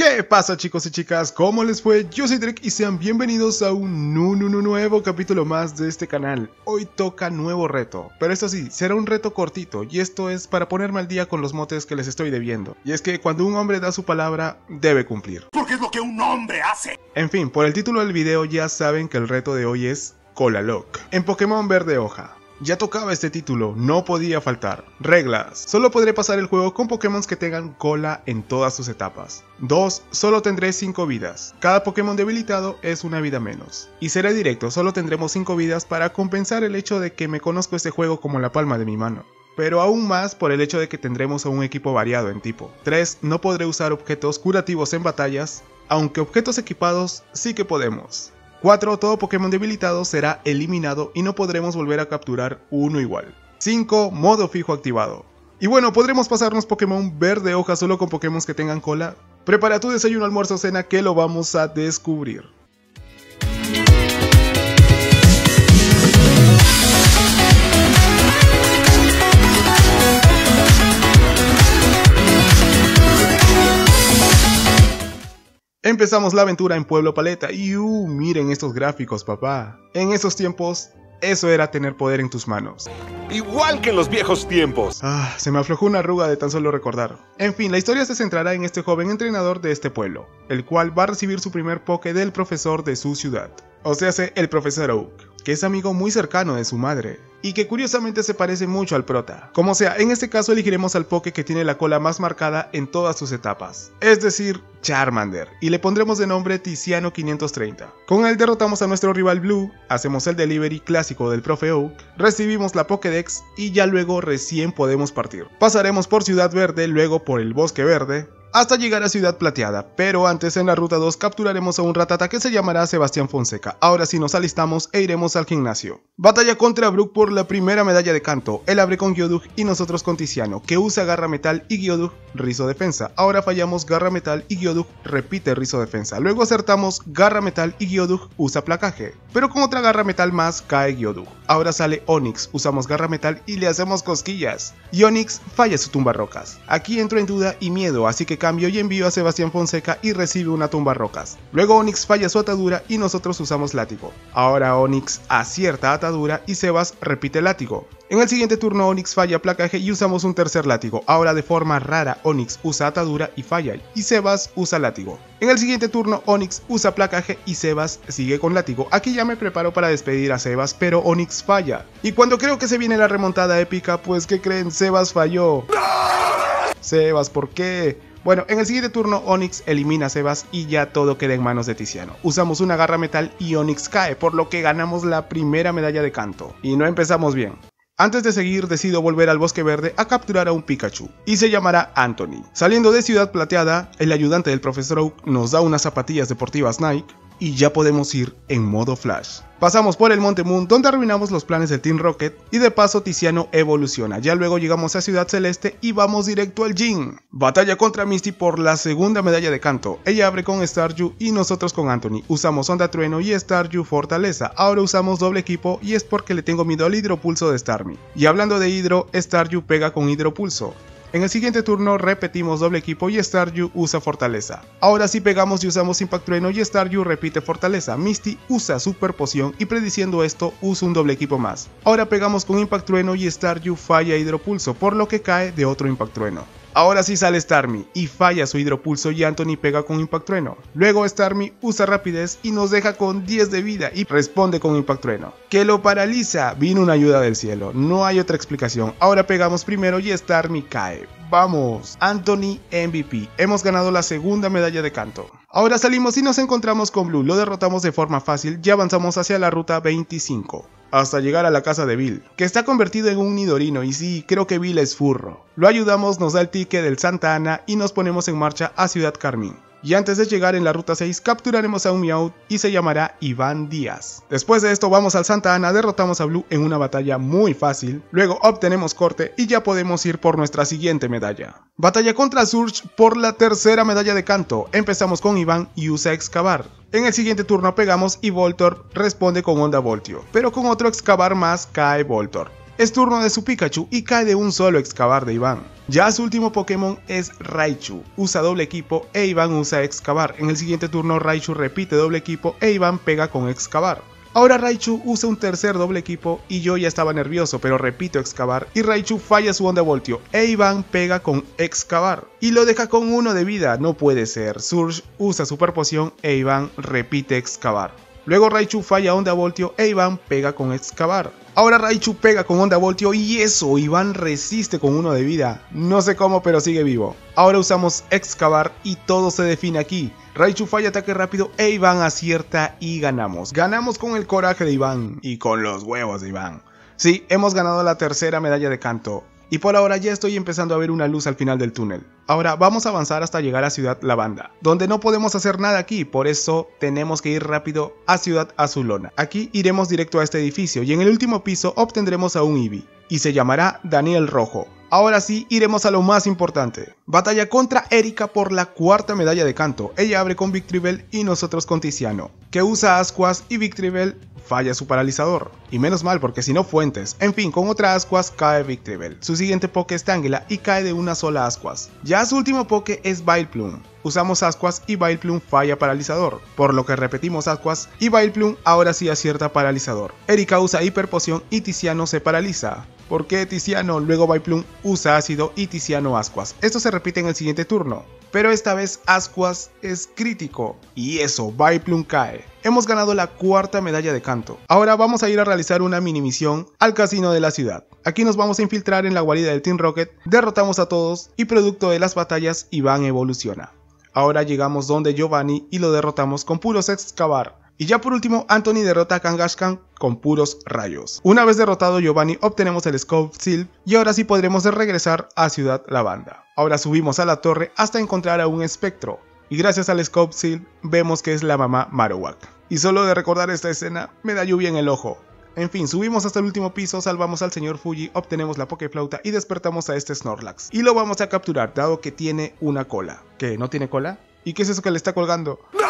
¿Qué pasa, chicos y chicas? ¿Cómo les fue? Yo soy Drake y sean bienvenidos a un nuevo capítulo más de este canal. Hoy toca nuevo reto, pero esto sí, será un reto cortito y esto es para ponerme al día con los motes que les estoy debiendo. Y es que cuando un hombre da su palabra, debe cumplir. Porque es lo que un hombre hace. En fin, por el título del video ya saben que el reto de hoy es Cola Lock en Pokémon Verde Hoja. Ya tocaba este título, no podía faltar. Reglas: solo podré pasar el juego con Pokémon que tengan cola en todas sus etapas. 2. Solo tendré 5 vidas. Cada Pokémon debilitado es una vida menos. Y seré directo, solo tendremos 5 vidas para compensar el hecho de que me conozco este juego como la palma de mi mano. Pero aún más por el hecho de que tendremos a un equipo variado en tipo. 3. No podré usar objetos curativos en batallas, aunque objetos equipados sí que podemos. 4. Todo Pokémon debilitado será eliminado y no podremos volver a capturar uno igual. 5. Modo fijo activado. Y bueno, ¿podremos pasarnos Pokémon Verde Hoja solo con Pokémon que tengan cola? Prepara tu desayuno, almuerzo, cena que lo vamos a descubrir. Empezamos la aventura en Pueblo Paleta y miren estos gráficos, papá. En esos tiempos, eso era tener poder en tus manos. Igual que en los viejos tiempos. Se me aflojó una arruga de tan solo recordar. En fin, la historia se centrará en este joven entrenador de este pueblo, el cual va a recibir su primer Poké del profesor de su ciudad. O sea, el profesor Oak, que es amigo muy cercano de su madre, y que curiosamente se parece mucho al prota. Como sea, en este caso elegiremos al Poké que tiene la cola más marcada en todas sus etapas, es decir, Charmander, y le pondremos de nombre Tiziano 530. Con él derrotamos a nuestro rival Blue, hacemos el delivery clásico del profe Oak, recibimos la Pokédex y ya luego recién podemos partir. Pasaremos por Ciudad Verde, luego por el Bosque Verde, hasta llegar a Ciudad Plateada, pero antes en la ruta 2 capturaremos a un ratata que se llamará Sebastián Fonseca. Ahora sí nos alistamos e iremos al gimnasio. Batalla contra Brook por la primera medalla de canto. Él abre con Geodude y nosotros con Tiziano, que usa Garra Metal y Geodude Rizo Defensa. Ahora fallamos Garra Metal y Geodude repite Rizo Defensa. Luego acertamos Garra Metal y Geodude usa Placaje, pero con otra Garra Metal más cae Geodude. Ahora sale Onix, usamos Garra Metal y le hacemos cosquillas. Y Onix falla su tumba rocas. Aquí entro en duda y miedo, así que cambio y envío a Sebastián Fonseca y recibe una tumba rocas. Luego Onix falla su atadura y nosotros usamos látigo. Ahora Onix acierta atadura y Sebas repite látigo. En el siguiente turno Onix falla placaje y usamos un tercer látigo. Ahora de forma rara Onix usa atadura y falla y Sebas usa látigo. En el siguiente turno Onix usa placaje y Sebas sigue con látigo. Aquí ya me preparo para despedir a Sebas, pero Onix falla. Y cuando creo que se viene la remontada épica, pues ¿qué creen? Sebas falló. Sebas, ¿por qué? Bueno, en el siguiente turno Onix elimina a Sebas y ya todo queda en manos de Tiziano. Usamos una Garra Metal y Onix cae, por lo que ganamos la primera medalla de canto. Y no empezamos bien. Antes de seguir decido volver al Bosque Verde a capturar a un Pikachu, y se llamará Anthony. Saliendo de Ciudad Plateada, el ayudante del profesor Oak nos da unas zapatillas deportivas Nike, y ya podemos ir en modo Flash. Pasamos por el Monte Moon, donde arruinamos los planes del Team Rocket, y de paso Tiziano evoluciona. Ya luego llegamos a Ciudad Celeste y vamos directo al gym. Batalla contra Misty por la segunda medalla de canto. Ella abre con Staryu y nosotros con Anthony. Usamos Onda Trueno y Staryu Fortaleza. Ahora usamos doble equipo y es porque le tengo miedo al Hidropulso de Starmie. Y hablando de Hidro, Staryu pega con Hidropulso. En el siguiente turno repetimos doble equipo y Staryu usa Fortaleza. Ahora sí pegamos y usamos Impact Trueno y Staryu repite Fortaleza. Misty usa Super Poción y prediciendo esto usa un doble equipo más. Ahora pegamos con Impact Trueno y Staryu falla Hidropulso, por lo que cae de otro Impact Trueno. Ahora sí sale Starmie y falla su Hidropulso y Anthony pega con Impact Trueno. Luego Starmie usa Rapidez y nos deja con 10 de vida y responde con Impact Trueno, que lo paraliza. Vino una ayuda del cielo, no hay otra explicación. Ahora pegamos primero y Starmie cae. Vamos, Anthony MVP, hemos ganado la segunda medalla de canto. Ahora salimos y nos encontramos con Blue, lo derrotamos de forma fácil y avanzamos hacia la ruta 25. Hasta llegar a la casa de Bill, que está convertido en un Nidorino y sí, creo que Bill es furro. Lo ayudamos, nos da el ticket del Santa Ana y nos ponemos en marcha a Ciudad Carmín. Y antes de llegar en la ruta 6 capturaremos a un Meowth y se llamará Iván Díaz. Después de esto vamos al Santa Ana, derrotamos a Blue en una batalla muy fácil, luego obtenemos corte y ya podemos ir por nuestra siguiente medalla. Batalla contra Surge por la tercera medalla de canto. Empezamos con Iván y usa Excavar. En el siguiente turno pegamos y Voltorb responde con Onda Voltio, pero con otro Excavar más cae Voltorb. Es turno de su Pikachu y cae de un solo excavar de Iván. Ya su último Pokémon es Raichu, usa doble equipo e Iván usa excavar. En el siguiente turno Raichu repite doble equipo e Iván pega con excavar. Ahora Raichu usa un tercer doble equipo y yo ya estaba nervioso, pero repito excavar y Raichu falla su onda voltio e Iván pega con excavar. Y lo deja con 1 de vida, no puede ser. Surge usa super poción e Iván repite excavar. Luego Raichu falla onda voltio e Iván pega con excavar. Ahora Raichu pega con onda voltio y eso, Iván resiste con 1 de vida. No sé cómo, pero sigue vivo. Ahora usamos excavar y todo se define aquí. Raichu falla ataque rápido e Iván acierta y ganamos. Ganamos con el coraje de Iván y con los huevos de Iván. Sí, hemos ganado la tercera medalla de Kanto. Y por ahora ya estoy empezando a ver una luz al final del túnel. Ahora vamos a avanzar hasta llegar a Ciudad Lavanda, donde no podemos hacer nada aquí, por eso tenemos que ir rápido a Ciudad Azulona. Aquí iremos directo a este edificio y en el último piso obtendremos a un Eevee, y se llamará Daniel Rojo. Ahora sí, iremos a lo más importante. Batalla contra Erika por la 4ª medalla de Kanto. Ella abre con Victreebel y nosotros con Tiziano, que usa Ascuas y Victreebel falla su paralizador. Y menos mal porque si no Fuentes. En fin, con otra Ascuas cae Victreebel. Su siguiente poke es Tangela y cae de una sola Ascuas. Ya su último poke es Vileplume. Usamos Ascuas y Vileplume falla paralizador, por lo que repetimos Ascuas y Vileplume ahora sí acierta paralizador. Erika usa Hiper Poción y Tiziano se paraliza. ¿Por qué Tiziano? Luego Vileplume usa ácido y Tiziano Ascuas. Esto se repite en el siguiente turno, pero esta vez Ascuas es crítico y eso, Vileplume cae. Hemos ganado la 4ª medalla de Kanto. Ahora vamos a ir a realizar una mini misión al casino de la ciudad. Aquí nos vamos a infiltrar en la guarida del Team Rocket, derrotamos a todos y producto de las batallas Iván evoluciona. Ahora llegamos donde Giovanni y lo derrotamos con puros excavar. Y ya por último, Anthony derrota a Kangaskhan con puros rayos. Una vez derrotado Giovanni, obtenemos el Scope Shield y ahora sí podremos regresar a Ciudad Lavanda. Ahora subimos a la torre hasta encontrar a un espectro. Y gracias al Scope Shield vemos que es la mamá Marowak. Y solo de recordar esta escena me da lluvia en el ojo. En fin, subimos hasta el último piso, salvamos al señor Fuji, obtenemos la Pokeflauta y despertamos a este Snorlax. Y lo vamos a capturar, dado que tiene una cola. ¿Qué? ¿No tiene cola? ¿Y qué es eso que le está colgando? ¡No!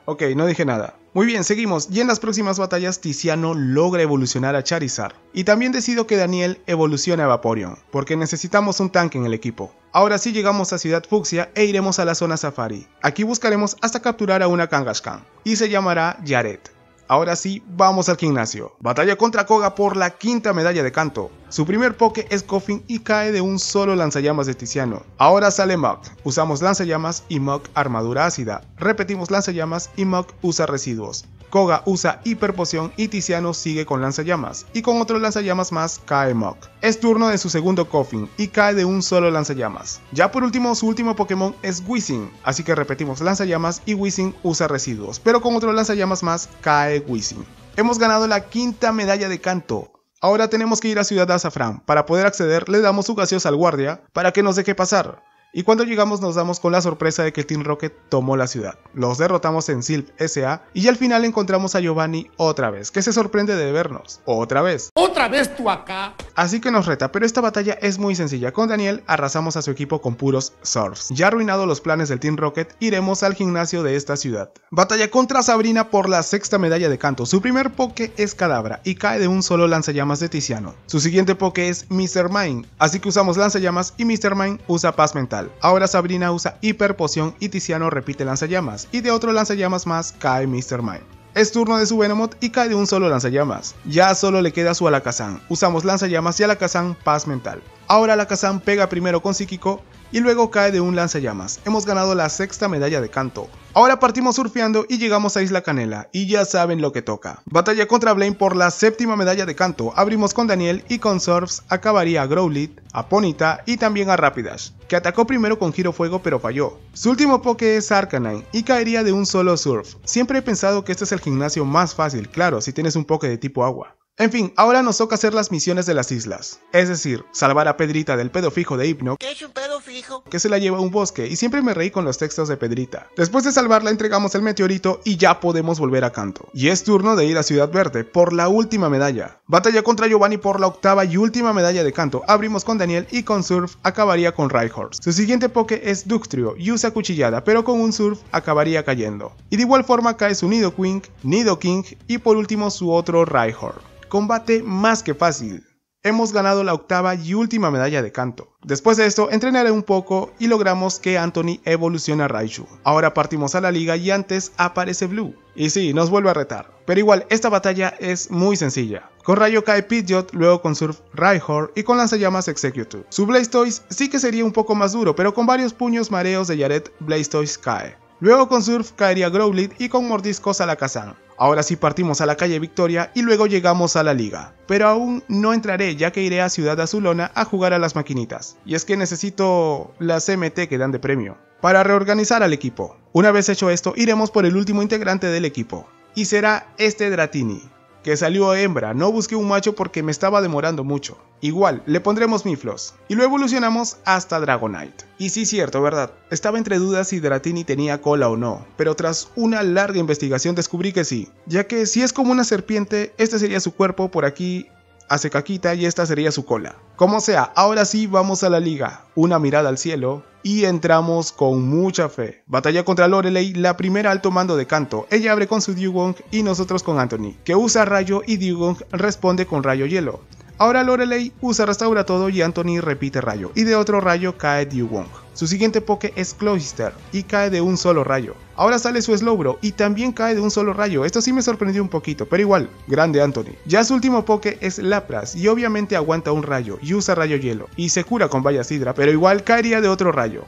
Ok, no dije nada. Muy bien, seguimos. Y en las próximas batallas Tiziano logra evolucionar a Charizard. Y también decido que Daniel evolucione a Vaporeon, porque necesitamos un tanque en el equipo. Ahora sí llegamos a Ciudad Fucsia e iremos a la zona Safari. Aquí buscaremos hasta capturar a una Kangaskhan. Y se llamará Yaret. Ahora sí, vamos al gimnasio. Batalla contra Koga por la 5ª medalla de Kanto. Su primer poke es Koffing y cae de un solo lanzallamas de Tiziano. Ahora sale Muk. Usamos lanzallamas y Muk armadura ácida. Repetimos lanzallamas y Muk usa residuos. Koga usa Hiper Poción y Tiziano sigue con lanzallamas. Y con otro lanzallamas más cae Muk. Es turno de su segundo Koffing y cae de un solo lanzallamas. Ya por último, su último Pokémon es Weezing. Así que repetimos lanzallamas y Weezing usa residuos. Pero con otro lanzallamas más cae Weezing. Hemos ganado la 5ª medalla de Kanto. Ahora tenemos que ir a Ciudad Azafrán. Para poder acceder le damos su gaseosa al guardia para que nos deje pasar. Y cuando llegamos nos damos con la sorpresa de que el Team Rocket tomó la ciudad. Los derrotamos en Silph S.A. y al final encontramos a Giovanni otra vez, que se sorprende de vernos. Otra vez. ¡Otra vez tú acá! Así que nos reta, pero esta batalla es muy sencilla. Con Daniel arrasamos a su equipo con puros Surfs. Ya arruinado los planes del Team Rocket, iremos al gimnasio de esta ciudad. Batalla contra Sabrina por la 6ª medalla de Kanto. Su primer poke es Kadabra y cae de un solo lanzallamas de Tiziano. Su siguiente poke es Mr. Mime, así que usamos lanzallamas y Mr. Mime usa paz mental. Ahora Sabrina usa Hiper Poción y Tiziano repite lanzallamas, y de otro lanzallamas más cae Mr. Mime. Es turno de su Venomoth y cae de un solo lanzallamas. Ya solo le queda su Alakazam. Usamos lanzallamas y Alakazam paz mental. Ahora Alakazam pega primero con Psíquico y luego cae de un lanzallamas. Hemos ganado la 6ª medalla de Kanto. Ahora partimos surfeando y llegamos a Isla Canela, y ya saben lo que toca. Batalla contra Blaine por la 7ª medalla de Kanto. Abrimos con Daniel y con Surfs acabaría a Growlithe, a Ponyta y también a Rapidash, que atacó primero con Giro Fuego pero falló. Su último poke es Arcanine y caería de un solo Surf. Siempre he pensado que este es el gimnasio más fácil, claro, si tienes un poke de tipo agua. En fin, ahora nos toca hacer las misiones de las islas. Es decir, salvar a Pedrita del pedo fijo de Hypno. ¿Qué es un pedo fijo? Que se la lleva a un bosque, y siempre me reí con los textos de Pedrita. Después de salvarla entregamos el meteorito y ya podemos volver a Kanto. Y es turno de ir a Ciudad Verde por la última medalla. Batalla contra Giovanni por la 8ª y última medalla de Kanto. Abrimos con Daniel y con Surf acabaría con Rhyhorse. Su siguiente poke es Duxtrio y usa cuchillada, pero con un Surf acabaría cayendo. Y de igual forma cae su Nidoking y por último su otro Rhyhorse. combate más que fácil. Hemos ganado la octava y última medalla de Kanto. Después de esto, entrenaré un poco y logramos que Anthony evolucione a Raichu. Ahora partimos a la liga y antes aparece Blue. Y sí, nos vuelve a retar. Pero igual, esta batalla es muy sencilla. Con rayo cae Pidgeot, luego con Surf Rhyhorn y con lanzallamas Executive. Su Blastoise sí que sería un poco más duro, pero con varios puños mareos de Jared, Blastoise cae. Luego con Surf caería Growlithe y con mordiscos Alakazam. Ahora sí partimos a la calle Victoria y luego llegamos a la liga. Pero aún no entraré ya que iré a Ciudad Azulona a jugar a las maquinitas. Y es que necesito las MT que dan de premio para reorganizar al equipo. Una vez hecho esto, iremos por el último integrante del equipo. Y será este Dratini, que salió hembra. No busqué un macho porque me estaba demorando mucho. Igual, le pondremos Miflos. Y lo evolucionamos hasta Dragonite. Y sí, cierto, ¿verdad? Estaba entre dudas si Dratini tenía cola o no, pero tras una larga investigación descubrí que sí, ya que si es como una serpiente, este sería su cuerpo, por aquí hace caquita y esta sería su cola. Como sea, ahora sí vamos a la liga. Una mirada al cielo y entramos con mucha fe. Batalla contra Lorelei, la primera alto mando de Kanto. Ella abre con su Dewgong y nosotros con Anthony, que usa rayo y Dewgong responde con rayo hielo. Ahora Lorelei usa restaura todo y Anthony repite rayo, y de otro rayo cae Dewgong. Su siguiente poke es Cloyster y cae de un solo rayo. Ahora sale su Slowbro y también cae de un solo rayo. Esto sí me sorprendió un poquito, pero igual, grande Anthony. Ya su último poke es Lapras y obviamente aguanta un rayo y usa rayo hielo y se cura con Valla Sidra, pero igual caería de otro rayo.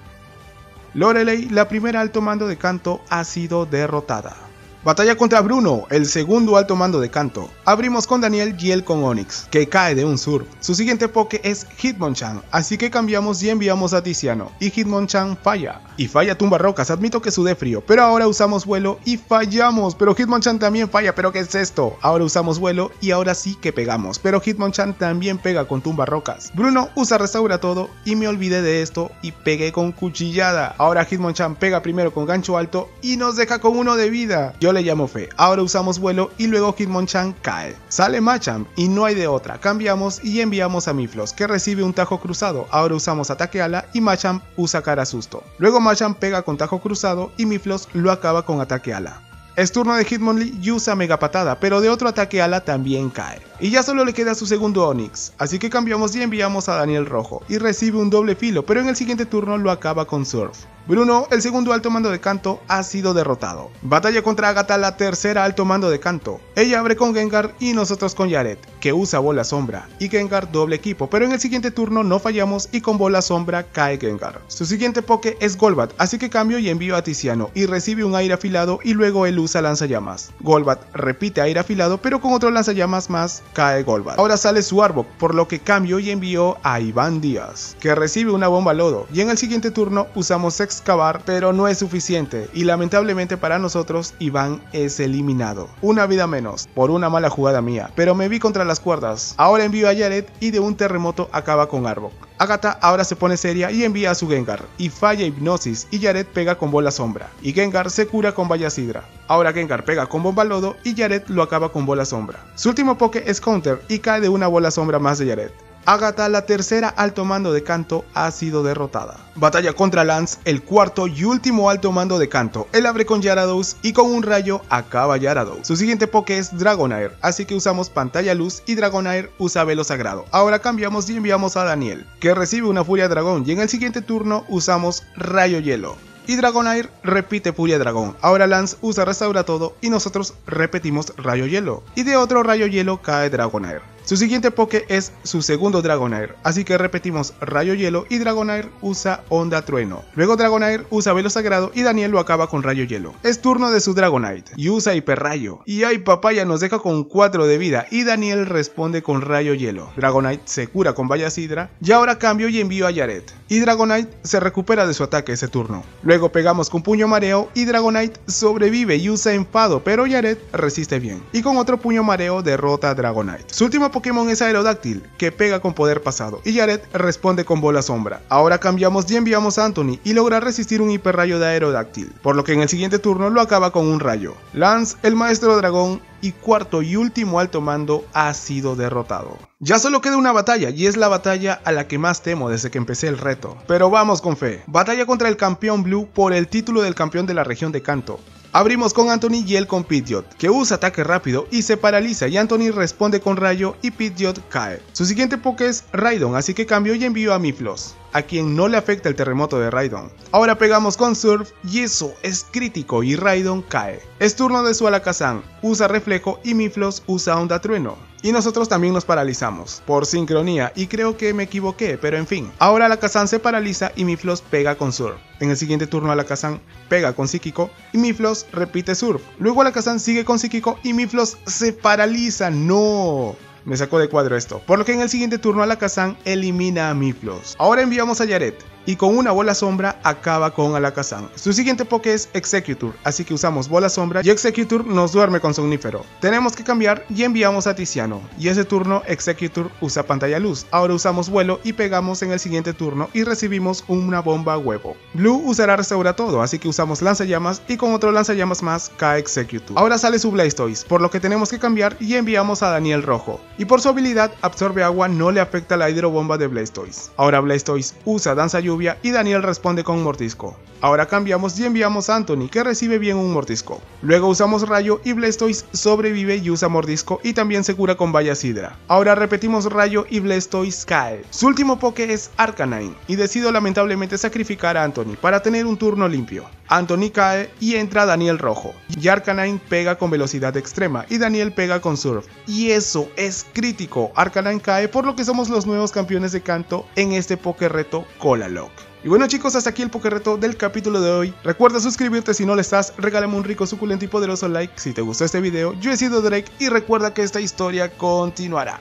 Lorelei, la primera alto mando de Kanto, ha sido derrotada. Batalla contra Bruno, el segundo alto mando de Kanto. Abrimos con Daniel y él con Onix, que cae de un Surf. Su siguiente poke es Hitmonchan, así que cambiamos y enviamos a Tiziano, y Hitmonchan falla. Y falla tumba rocas, admito que sudé frío, pero ahora usamos vuelo y fallamos. Pero Hitmonchan también falla, pero ¿qué es esto? Ahora usamos vuelo y ahora sí que pegamos, pero Hitmonchan también pega con tumba rocas. Bruno usa restaura todo y me olvidé de esto y pegué con cuchillada. Ahora Hitmonchan pega primero con gancho alto y nos deja con 1 de vida. Yo le llamo fe. Ahora usamos vuelo y luego Hitmonchan cae. Sale Machamp y no hay de otra. Cambiamos y enviamos a Miflos, que recibe un tajo cruzado. Ahora usamos ataque ala y Machamp usa cara susto. Luego Machamp pega con tajo cruzado y Miflos lo acaba con ataque ala. Es turno de Hitmonlee y usa mega patada, pero de otro ataque ala también cae. Y ya solo le queda su segundo Onix, así que cambiamos y enviamos a Daniel Rojo, y recibe un doble filo, pero en el siguiente turno lo acaba con Surf. Bruno, el segundo alto mando de Kanto, ha sido derrotado. Batalla contra Agatha, la tercera alto mando de Kanto. Ella abre con Gengar y nosotros con Jared, que usa bola sombra, y Gengar doble equipo, pero en el siguiente turno no fallamos y con bola sombra cae Gengar. Su siguiente poke es Golbat, así que cambio y envío a Tiziano, y recibe un aire afilado y luego él usa lanzallamas. Golbat repite aire afilado, pero con otro lanzallamas más cae Golbat. Ahora sale su Arbok, por lo que cambio y envío a Iván Díaz, que recibe una bomba lodo, y en el siguiente turno usamos excavar, pero no es suficiente, y lamentablemente para nosotros Iván es eliminado. Una vida menos, por una mala jugada mía, pero me vi contra las cuerdas. Ahora envío a Jared y de un terremoto acaba con Arbok. Agatha ahora se pone seria y envía a su Gengar, y falla hipnosis y Jared pega con bola sombra, y Gengar se cura con Valla Sidra. Ahora Gengar pega con bomba lodo y Jared lo acaba con bola sombra. Su último poke es Counter y cae de una bola sombra más de Jared. Agatha, la tercera alto mando de Kanto, ha sido derrotada. Batalla contra Lance, el cuarto y último alto mando de Kanto. Él abre con Gyarados y con un rayo acaba Gyarados. Su siguiente poke es Dragonair, así que usamos pantalla luz y Dragonair usa velo sagrado. Ahora cambiamos y enviamos a Daniel, que recibe una furia dragón, y en el siguiente turno usamos rayo hielo. Y Dragonair repite Furia Dragón. Ahora Lance usa Restaura Todo y nosotros repetimos Rayo Hielo. Y de otro Rayo Hielo cae Dragonair. Su siguiente poke es su segundo Dragonair, así que repetimos Rayo Hielo y Dragonair usa Onda Trueno. Luego Dragonair usa Velo Sagrado y Daniel lo acaba con Rayo Hielo. Es turno de su Dragonite y usa Hiperrayo. Y ay, papaya, nos deja con 4 de vida y Daniel responde con Rayo Hielo. Dragonite se cura con Valla Sidra y ahora cambio y envío a Jared. Y Dragonite se recupera de su ataque ese turno. Luego pegamos con Puño Mareo y Dragonite sobrevive y usa Enfado, pero Jared resiste bien. Y con otro Puño Mareo derrota a Dragonite. Su último Pokémon es Aerodáctil, que pega con poder pasado, y Jared responde con Bola Sombra. Ahora cambiamos y enviamos a Anthony y logra resistir un hiperrayo de Aerodáctil, por lo que en el siguiente turno lo acaba con un rayo. Lance, el maestro dragón y cuarto y último alto mando, ha sido derrotado. Ya solo queda una batalla, y es la batalla a la que más temo desde que empecé el reto. Pero vamos con fe. Batalla contra el campeón Blue por el título del campeón de la región de Kanto. Abrimos con Anthony y él con Pidgeot, que usa ataque rápido y se paraliza, y Anthony responde con rayo y Pidgeot cae. Su siguiente Poké es Raidon, así que cambio y envío a Miflos, a quien no le afecta el terremoto de Raidon. Ahora pegamos con Surf y eso es crítico y Raidon cae. Es turno de su Alakazam, usa reflejo y Miflos usa onda trueno. Y nosotros también nos paralizamos, por sincronía, y creo que me equivoqué, pero en fin. Ahora Alakazam se paraliza y Miflos pega con Surf. En el siguiente turno Alakazam pega con Psíquico y Miflos repite Surf. Luego Alakazam sigue con Psíquico y Miflos se paraliza. ¡No! Me sacó de cuadro esto, por lo que en el siguiente turno Alakazam elimina a Miflos. Ahora enviamos a Yaret, y con una bola sombra acaba con Alakazam. Su siguiente Poké es Exeggutor, así que usamos bola sombra y Exeggutor nos duerme con Somnífero. Tenemos que cambiar y enviamos a Tiziano, y ese turno Exeggutor usa pantalla luz. Ahora usamos vuelo y pegamos en el siguiente turno y recibimos una bomba huevo. Blue usará restaura todo, así que usamos lanzallamas y con otro lanzallamas más cae Exeggutor. Ahora sale su Blastoise, por lo que tenemos que cambiar y enviamos a Daniel rojo. Y por su habilidad absorbe agua, no le afecta la hidrobomba de Blastoise. Ahora Blastoise usa danza lluvia y Daniel responde con mordisco. Ahora cambiamos y enviamos a Anthony, que recibe bien un mordisco. Luego usamos rayo y Blastoise sobrevive y usa mordisco y también se cura con Valla Sidra. Ahora repetimos rayo y Blastoise cae. Su último Poké es Arcanine y decido lamentablemente sacrificar a Anthony para tener un turno limpio. Anthony cae y entra Daniel rojo, y Arcanine pega con velocidad extrema y Daniel pega con Surf, y eso es crítico. Arcanine cae, por lo que somos los nuevos campeones de Kanto en este Poké Reto Colalock. Y bueno chicos, hasta aquí el Poké Reto del capítulo de hoy. Recuerda suscribirte si no lo estás, regálame un rico, suculento y poderoso like si te gustó este video. Yo he sido Drake y recuerda que esta historia continuará.